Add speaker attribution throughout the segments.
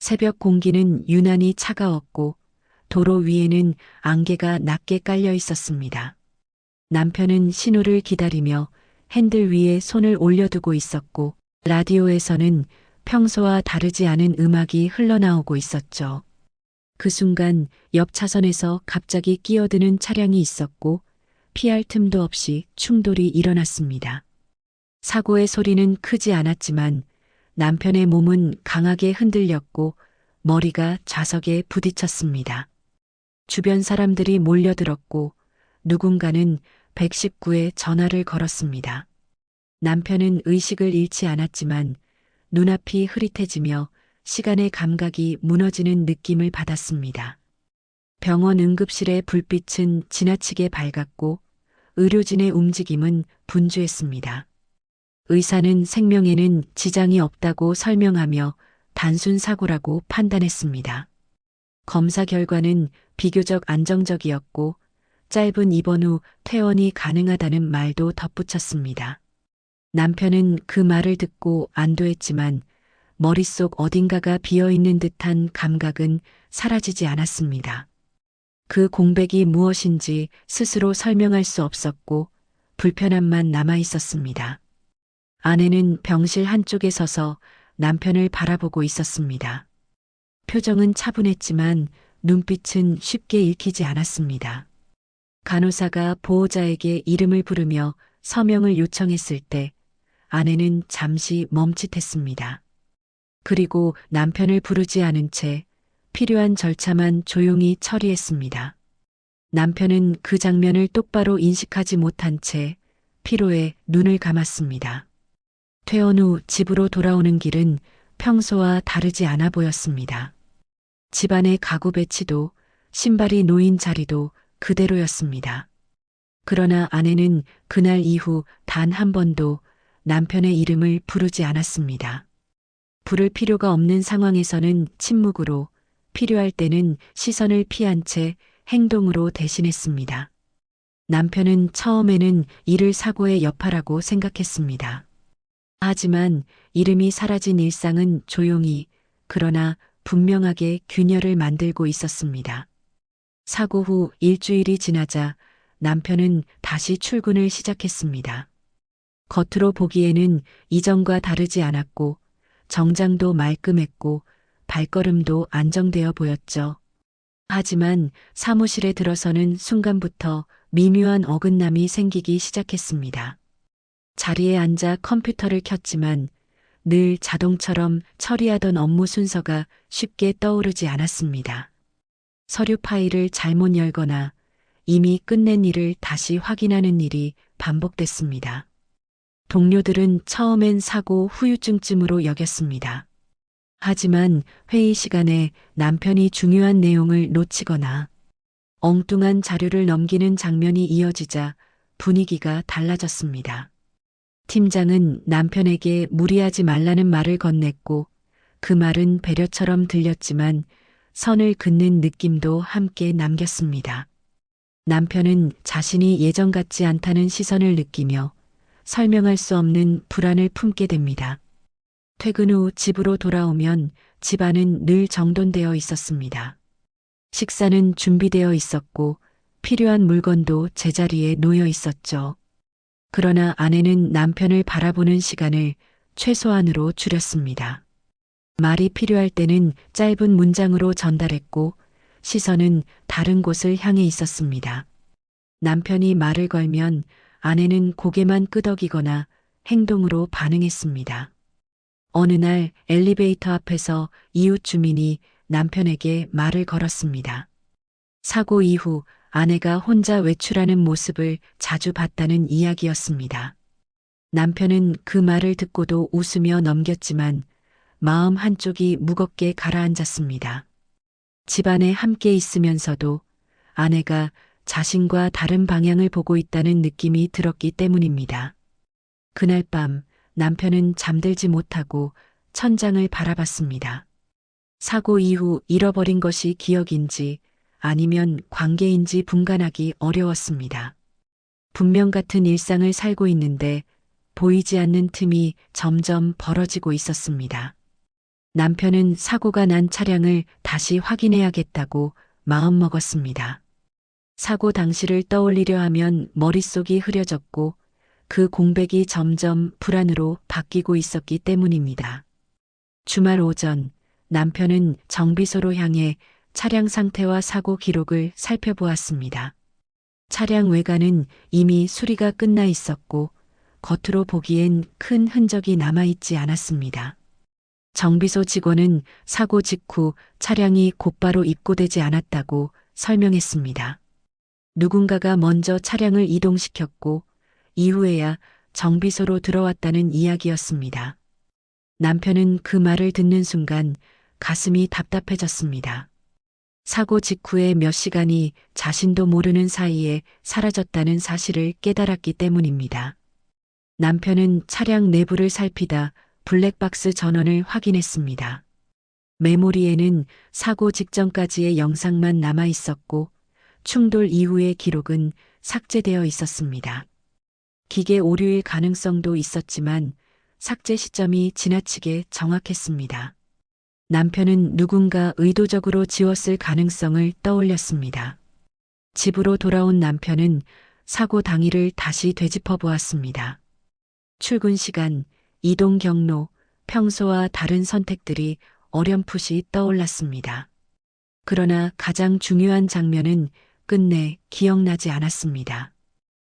Speaker 1: 새벽 공기는 유난히 차가웠고 도로 위에는 안개가 낮게 깔려 있었습니다. 남편은 신호를 기다리며 핸들 위에 손을 올려두고 있었고 라디오에서는 평소와 다르지 않은 음악이 흘러나오고 있었죠. 그 순간 옆 차선에서 갑자기 끼어드는 차량이 있었고 피할 틈도 없이 충돌이 일어났습니다. 사고의 소리는 크지 않았지만 남편의 몸은 강하게 흔들렸고 머리가 좌석에 부딪혔습니다. 주변 사람들이 몰려들었고 누군가는 119에 전화를 걸었습니다. 남편은 의식을 잃지 않았지만 눈앞이 흐릿해지며 시간의 감각이 무너지는 느낌을 받았습니다. 병원 응급실의 불빛은 지나치게 밝았고 의료진의 움직임은 분주했습니다. 의사는 생명에는 지장이 없다고 설명하며 단순 사고라고 판단했습니다. 검사 결과는 비교적 안정적이었고 짧은 입원 후 퇴원이 가능하다는 말도 덧붙였습니다. 남편은 그 말을 듣고 안도했지만 머릿속 어딘가가 비어있는 듯한 감각은 사라지지 않았습니다. 그 공백이 무엇인지 스스로 설명할 수 없었고 불편함만 남아 있었습니다. 아내는 병실 한쪽에 서서 남편을 바라보고 있었습니다. 표정은 차분했지만 눈빛은 쉽게 읽히지 않았습니다. 간호사가 보호자에게 이름을 부르며 서명을 요청했을 때 아내는 잠시 멈칫했습니다. 그리고 남편을 부르지 않은 채 필요한 절차만 조용히 처리했습니다. 남편은 그 장면을 똑바로 인식하지 못한 채 피로에 눈을 감았습니다. 퇴원 후 집으로 돌아오는 길은 평소와 다르지 않아 보였습니다. 집안의 가구 배치도 신발이 놓인 자리도 그대로였습니다. 그러나 아내는 그날 이후 단 한 번도 남편의 이름을 부르지 않았습니다. 부를 필요가 없는 상황에서는 침묵으로, 필요할 때는 시선을 피한 채 행동으로 대신했습니다. 남편은 처음에는 이를 사고의 여파라고 생각했습니다. 하지만 이름이 사라진 일상은 조용히, 그러나 분명하게 균열을 만들고 있었습니다. 사고 후 일주일이 지나자 남편은 다시 출근을 시작했습니다. 겉으로 보기에는 이전과 다르지 않았고 정장도 말끔했고 발걸음도 안정되어 보였죠. 하지만 사무실에 들어서는 순간부터 미묘한 어긋남이 생기기 시작했습니다. 자리에 앉아 컴퓨터를 켰지만 늘 자동처럼 처리하던 업무 순서가 쉽게 떠오르지 않았습니다. 서류 파일을 잘못 열거나 이미 끝낸 일을 다시 확인하는 일이 반복됐습니다. 동료들은 처음엔 사고 후유증쯤으로 여겼습니다. 하지만 회의 시간에 남편이 중요한 내용을 놓치거나 엉뚱한 자료를 넘기는 장면이 이어지자 분위기가 달라졌습니다. 팀장은 남편에게 무리하지 말라는 말을 건넸고 그 말은 배려처럼 들렸지만 선을 긋는 느낌도 함께 남겼습니다. 남편은 자신이 예전 같지 않다는 시선을 느끼며 설명할 수 없는 불안을 품게 됩니다. 퇴근 후 집으로 돌아오면 집안은 늘 정돈되어 있었습니다. 식사는 준비되어 있었고 필요한 물건도 제자리에 놓여 있었죠. 그러나 아내는 남편을 바라보는 시간을 최소한으로 줄였습니다. 말이 필요할 때는 짧은 문장으로 전달했고 시선은 다른 곳을 향해 있었습니다. 남편이 말을 걸면 아내는 고개만 끄덕이거나 행동으로 반응했습니다. 어느 날 엘리베이터 앞에서 이웃 주민이 남편에게 말을 걸었습니다. 사고 이후 아내가 혼자 외출하는 모습을 자주 봤다는 이야기였습니다. 남편은 그 말을 듣고도 웃으며 넘겼지만 마음 한쪽이 무겁게 가라앉았습니다. 집안에 함께 있으면서도 아내가 자신과 다른 방향을 보고 있다는 느낌이 들었기 때문입니다. 그날 밤 남편은 잠들지 못하고 천장을 바라봤습니다. 사고 이후 잃어버린 것이 기억인지 아니면 관계인지 분간하기 어려웠습니다. 분명 같은 일상을 살고 있는데 보이지 않는 틈이 점점 벌어지고 있었습니다. 남편은 사고가 난 차량을 다시 확인해야겠다고 마음먹었습니다. 사고 당시를 떠올리려 하면 머릿속이 흐려졌고 그 공백이 점점 불안으로 바뀌고 있었기 때문입니다. 주말 오전 남편은 정비소로 향해 차량 상태와 사고 기록을 살펴보았습니다. 차량 외관은 이미 수리가 끝나 있었고 겉으로 보기엔 큰 흔적이 남아있지 않았습니다. 정비소 직원은 사고 직후 차량이 곧바로 입고되지 않았다고 설명했습니다. 누군가가 먼저 차량을 이동시켰고 이후에야 정비소로 들어왔다는 이야기였습니다. 남편은 그 말을 듣는 순간 가슴이 답답해졌습니다. 사고 직후에 몇 시간이 자신도 모르는 사이에 사라졌다는 사실을 깨달았기 때문입니다. 남편은 차량 내부를 살피다 블랙박스 전원을 확인했습니다. 메모리에는 사고 직전까지의 영상만 남아 있었고 충돌 이후의 기록은 삭제되어 있었습니다. 기계 오류일 가능성도 있었지만 삭제 시점이 지나치게 정확했습니다. 남편은 누군가 의도적으로 지웠을 가능성을 떠올렸습니다. 집으로 돌아온 남편은 사고 당일을 다시 되짚어 보았습니다. 출근 시간, 이동 경로, 평소와 다른 선택들이 어렴풋이 떠올랐습니다. 그러나 가장 중요한 장면은 끝내 기억나지 않았습니다.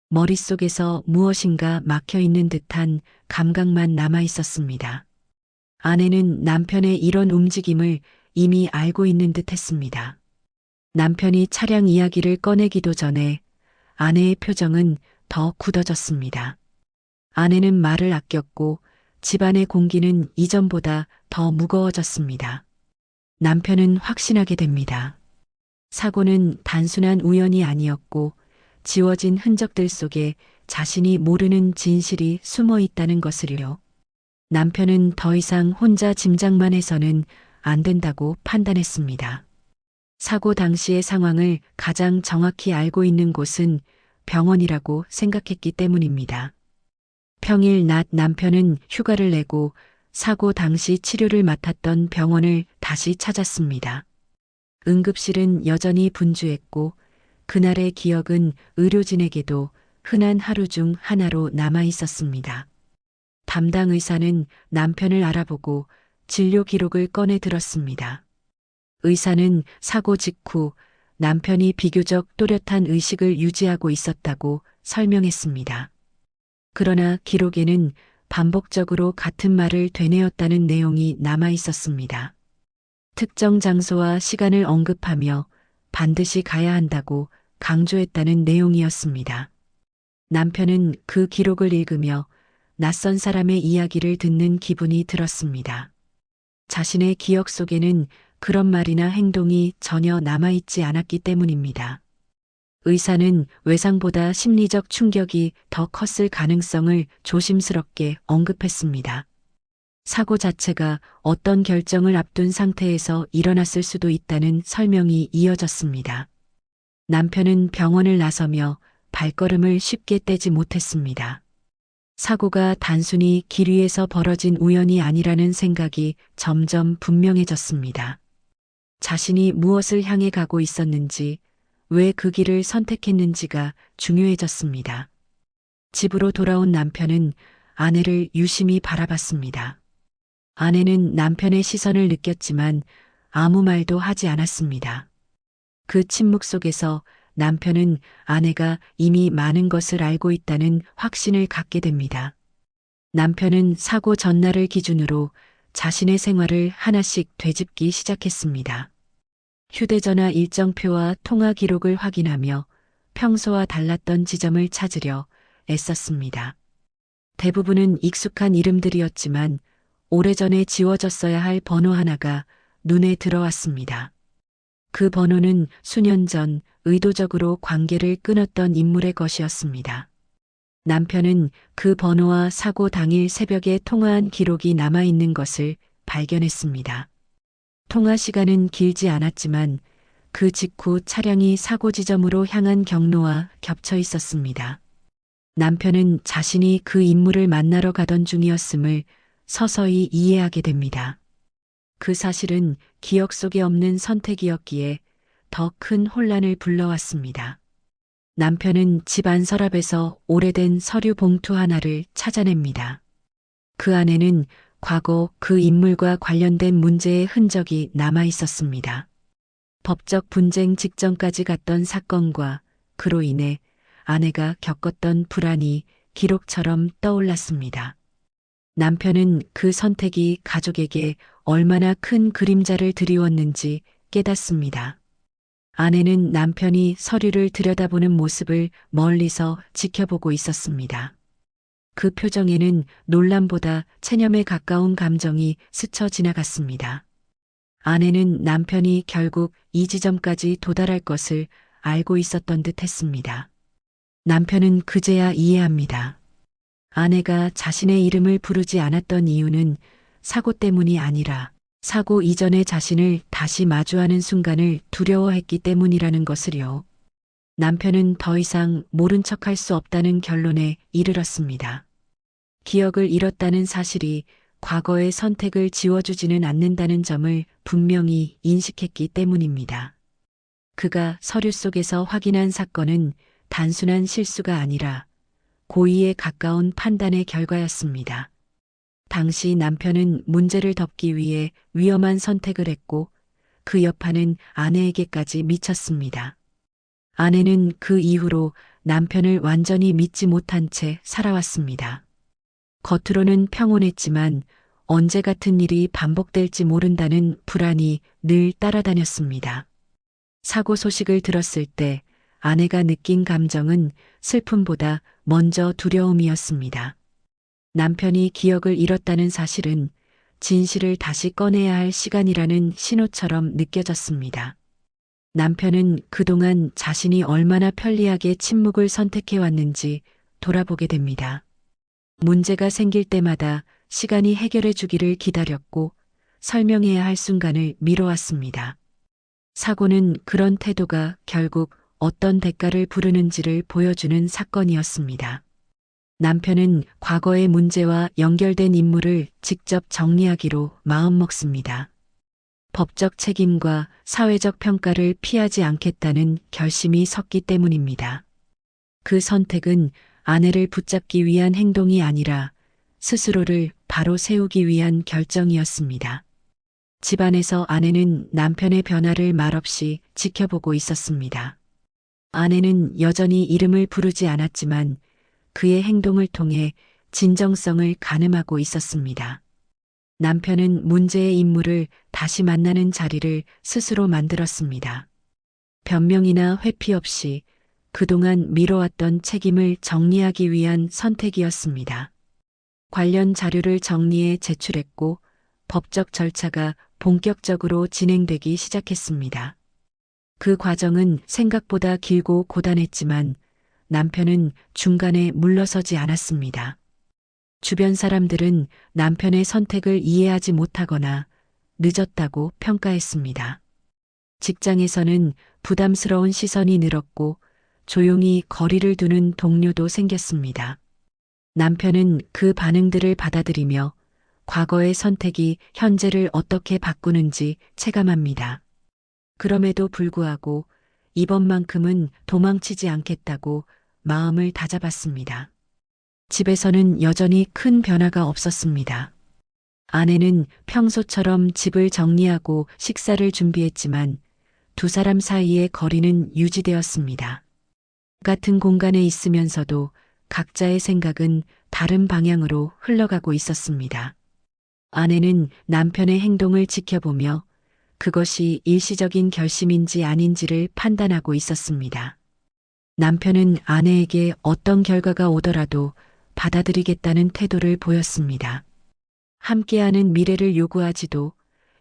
Speaker 1: 머릿속에서 무엇인가 막혀 있는 듯한 감각만 남아 있었습니다. 아내는 남편의 이런 움직임을 이미 알고 있는 듯 했습니다. 남편이 차량 이야기를 꺼내기도 전에 아내의 표정은 더 굳어졌습니다. 아내는 말을 아꼈고 집안의 공기는 이전보다 더 무거워졌습니다. 남편은 확신하게 됩니다. 사고는 단순한 우연이 아니었고 지워진 흔적들 속에 자신이 모르는 진실이 숨어 있다는 것을요. 남편은 더 이상 혼자 짐작만 해서는 안 된다고 판단했습니다. 사고 당시의 상황을 가장 정확히 알고 있는 곳은 병원이라고 생각했기 때문입니다. 평일 낮 남편은 휴가를 내고 사고 당시 치료를 맡았던 병원을 다시 찾았습니다. 응급실은 여전히 분주했고 그날의 기억은 의료진에게도 흔한 하루 중 하나로 남아 있었습니다. 담당 의사는 남편을 알아보고 진료 기록을 꺼내 들었습니다. 의사는 사고 직후 남편이 비교적 또렷한 의식을 유지하고 있었다고 설명했습니다. 그러나 기록에는 반복적으로 같은 말을 되뇌었다는 내용이 남아 있었습니다. 특정 장소와 시간을 언급하며 반드시 가야 한다고 강조했다는 내용이었습니다. 남편은 그 기록을 읽으며 낯선 사람의 이야기를 듣는 기분이 들었습니다. 자신의 기억 속에는 그런 말이나 행동이 전혀 남아있지 않았기 때문입니다. 의사는 외상보다 심리적 충격이 더 컸을 가능성을 조심스럽게 언급했습니다. 사고 자체가 어떤 결정을 앞둔 상태에서 일어났을 수도 있다는 설명이 이어졌습니다. 남편은 병원을 나서며 발걸음을 쉽게 떼지 못했습니다. 사고가 단순히 길 위에서 벌어진 우연이 아니라는 생각이 점점 분명해졌습니다. 자신이 무엇을 향해 가고 있었는지, 왜 그 길을 선택했는지가 중요해졌습니다. 집으로 돌아온 남편은 아내를 유심히 바라봤습니다. 아내는 남편의 시선을 느꼈지만 아무 말도 하지 않았습니다. 그 침묵 속에서 남편은 아내가 이미 많은 것을 알고 있다는 확신을 갖게 됩니다. 남편은 사고 전날을 기준으로 자신의 생활을 하나씩 되짚기 시작했습니다. 휴대전화 일정표와 통화 기록을 확인하며 평소와 달랐던 지점을 찾으려 애썼습니다. 대부분은 익숙한 이름들이었지만 오래전에 지워졌어야 할 번호 하나가 눈에 들어왔습니다. 그 번호는 수년 전 의도적으로 관계를 끊었던 인물의 것이었습니다. 남편은 그 번호와 사고 당일 새벽에 통화한 기록이 남아있는 것을 발견했습니다. 통화 시간은 길지 않았지만 그 직후 차량이 사고 지점으로 향한 경로와 겹쳐 있었습니다. 남편은 자신이 그 인물을 만나러 가던 중이었음을 서서히 이해하게 됩니다. 그 사실은 기억 속에 없는 선택이었기에 더 큰 혼란을 불러왔습니다. 남편은 집 안 서랍에서 오래된 서류 봉투 하나를 찾아냅니다. 그 안에는 과거 그 인물과 관련된 문제의 흔적이 남아 있었습니다. 법적 분쟁 직전까지 갔던 사건과 그로 인해 아내가 겪었던 불안이 기록처럼 떠올랐습니다. 남편은 그 선택이 가족에게 얼마나 큰 그림자를 드리웠는지 깨닫습니다. 아내는 남편이 서류를 들여다보는 모습을 멀리서 지켜보고 있었습니다. 그 표정에는 놀람보다 체념에 가까운 감정이 스쳐 지나갔습니다. 아내는 남편이 결국 이 지점까지 도달할 것을 알고 있었던 듯 했습니다. 남편은 그제야 이해합니다. 아내가 자신의 이름을 부르지 않았던 이유는 사고 때문이 아니라 사고 이전의 자신을 다시 마주하는 순간을 두려워했기 때문이라는 것을요. 남편은 더 이상 모른 척할 수 없다는 결론에 이르렀습니다. 기억을 잃었다는 사실이 과거의 선택을 지워주지는 않는다는 점을 분명히 인식했기 때문입니다. 그가 서류 속에서 확인한 사건은 단순한 실수가 아니라 고의에 가까운 판단의 결과였습니다. 당시 남편은 문제를 덮기 위해 위험한 선택을 했고 그 여파는 아내에게까지 미쳤습니다. 아내는 그 이후로 남편을 완전히 믿지 못한 채 살아왔습니다. 겉으로는 평온했지만 언제 같은 일이 반복될지 모른다는 불안이 늘 따라다녔습니다. 사고 소식을 들었을 때 아내가 느낀 감정은 슬픔보다 먼저 두려움이었습니다. 남편이 기억을 잃었다는 사실은 진실을 다시 꺼내야 할 시간이라는 신호처럼 느껴졌습니다. 남편은 그동안 자신이 얼마나 편리하게 침묵을 선택해왔는지 돌아보게 됩니다. 문제가 생길 때마다 시간이 해결해 주기를 기다렸고 설명해야 할 순간을 미뤄왔습니다. 사고는 그런 태도가 결국 어떤 대가를 부르는지를 보여주는 사건이었습니다. 남편은 과거의 문제와 연결된 인물을 직접 정리하기로 마음먹습니다. 법적 책임과 사회적 평가를 피하지 않겠다는 결심이 섰기 때문입니다. 그 선택은 아내를 붙잡기 위한 행동이 아니라 스스로를 바로 세우기 위한 결정이었습니다. 집안에서 아내는 남편의 변화를 말없이 지켜보고 있었습니다. 아내는 여전히 이름을 부르지 않았지만 그의 행동을 통해 진정성을 가늠하고 있었습니다. 남편은 문제의 인물을 다시 만나는 자리를 스스로 만들었습니다. 변명이나 회피 없이 그동안 미뤄왔던 책임을 정리하기 위한 선택이었습니다. 관련 자료를 정리해 제출했고 법적 절차가 본격적으로 진행되기 시작했습니다. 그 과정은 생각보다 길고 고단했지만 남편은 중간에 물러서지 않았습니다. 주변 사람들은 남편의 선택을 이해하지 못하거나 늦었다고 평가했습니다. 직장에서는 부담스러운 시선이 늘었고 조용히 거리를 두는 동료도 생겼습니다. 남편은 그 반응들을 받아들이며 과거의 선택이 현재를 어떻게 바꾸는지 체감합니다. 그럼에도 불구하고 이번만큼은 도망치지 않겠다고 마음을 다잡았습니다. 집에서는 여전히 큰 변화가 없었습니다. 아내는 평소처럼 집을 정리하고 식사를 준비했지만 두 사람 사이의 거리는 유지되었습니다. 같은 공간에 있으면서도 각자의 생각은 다른 방향으로 흘러가고 있었습니다. 아내는 남편의 행동을 지켜보며 그것이 일시적인 결심인지 아닌지를 판단하고 있었습니다. 남편은 아내에게 어떤 결과가 오더라도 받아들이겠다는 태도를 보였습니다. 함께하는 미래를 요구하지도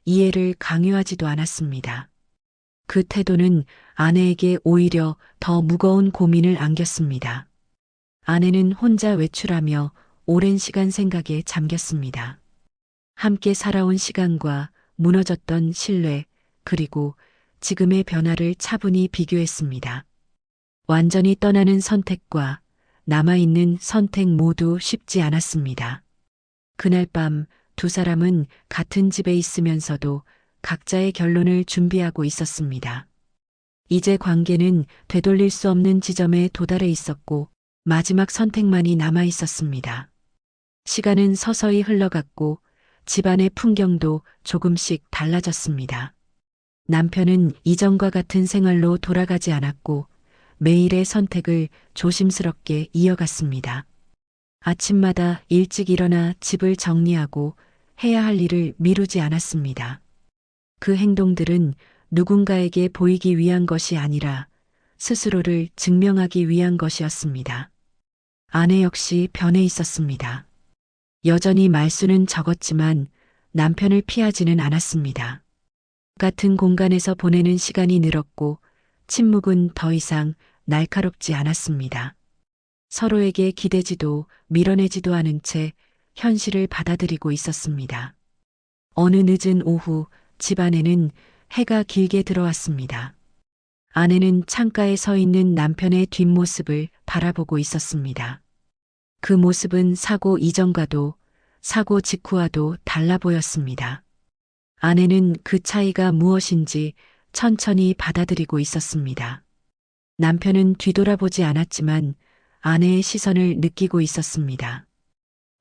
Speaker 1: 이해를 강요하지도 않았습니다. 그 태도는 아내에게 오히려 더 무거운 고민을 안겼습니다. 아내는 혼자 외출하며 오랜 시간 생각에 잠겼습니다. 함께 살아온 시간과 무너졌던 신뢰, 그리고 지금의 변화를 차분히 비교했습니다. 완전히 떠나는 선택과 남아있는 선택 모두 쉽지 않았습니다. 그날 밤 두 사람은 같은 집에 있으면서도 각자의 결론을 준비하고 있었습니다. 이제 관계는 되돌릴 수 없는 지점에 도달해 있었고 마지막 선택만이 남아 있었습니다. 시간은 서서히 흘러갔고 집안의 풍경도 조금씩 달라졌습니다. 남편은 이전과 같은 생활로 돌아가지 않았고 매일의 선택을 조심스럽게 이어갔습니다. 아침마다 일찍 일어나 집을 정리하고 해야 할 일을 미루지 않았습니다. 그 행동들은 누군가에게 보이기 위한 것이 아니라 스스로를 증명하기 위한 것이었습니다. 아내 역시 변해 있었습니다. 여전히 말수는 적었지만 남편을 피하지는 않았습니다. 같은 공간에서 보내는 시간이 늘었고 침묵은 더 이상 날카롭지 않았습니다. 서로에게 기대지도 밀어내지도 않은 채 현실을 받아들이고 있었습니다. 어느 늦은 오후 집안에는 해가 길게 들어왔습니다. 아내는 창가에 서 있는 남편의 뒷모습을 바라보고 있었습니다. 그 모습은 사고 이전과도 사고 직후와도 달라 보였습니다. 아내는 그 차이가 무엇인지 천천히 받아들이고 있었습니다. 남편은 뒤돌아보지 않았지만 아내의 시선을 느끼고 있었습니다.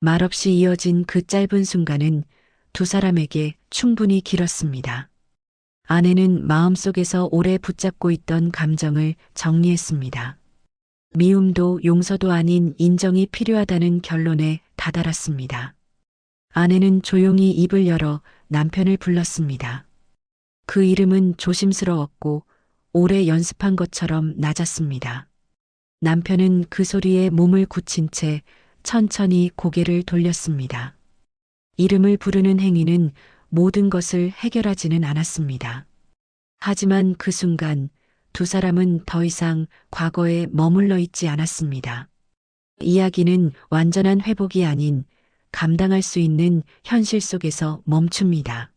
Speaker 1: 말없이 이어진 그 짧은 순간은 두 사람에게 충분히 길었습니다. 아내는 마음속에서 오래 붙잡고 있던 감정을 정리했습니다. 미움도 용서도 아닌 인정이 필요하다는 결론에 다다랐습니다. 아내는 조용히 입을 열어 남편을 불렀습니다. 그 이름은 조심스러웠고 오래 연습한 것처럼 낮았습니다. 남편은 그 소리에 몸을 굳힌 채 천천히 고개를 돌렸습니다. 이름을 부르는 행위는 모든 것을 해결하지는 않았습니다. 하지만 그 순간 두 사람은 더 이상 과거에 머물러 있지 않았습니다. 이야기는 완전한 회복이 아닌 감당할 수 있는 현실 속에서 멈춥니다.